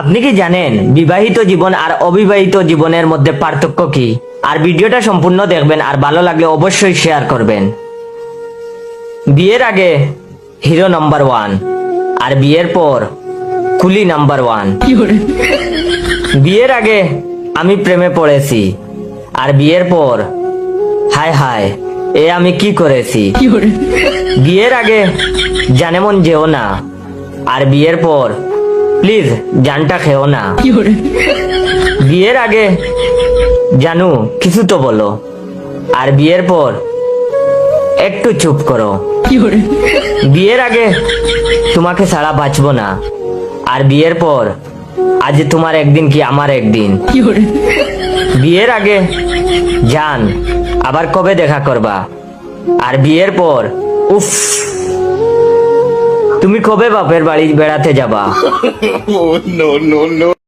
আপনি কি জানেন বিবাহিত জীবন আর অবিবাহিত জীবনের মধ্যে পার্থক্য কি? আর ভিডিওটা সম্পূর্ণ দেখবেন, আর ভালো লাগলে অবশ্যই শেয়ার করবেন। বিয়ের আগে হিরো নাম্বার 1, আর বিয়ের পর কুলি নাম্বার 1। বিয়ের আগে আমি প্রেমে পড়েছি, আর বিয়ের পর হায় হায় এ আমি কি করেছি। বিয়ের আগে জানে মন যেও না, আর বিয়ের পর প্লিজ জানটা খেও না। বিয়ের আগে জানু কিছু তো বলো, আর বিয়ের পর একটু চুপ করো। বিয়ের আগে তোমাকে ছাড়া বাঁচবো না, আর বিয়ের পর আজ তোমার একদিন কি আমার একদিন। বিয়ের আগে জান আবার কবে দেখা করবা, আর বিয়ের পর উফ তুমি কবে বাপের বাড়ি বেড়াতে যাবা। Oh, no, no, no.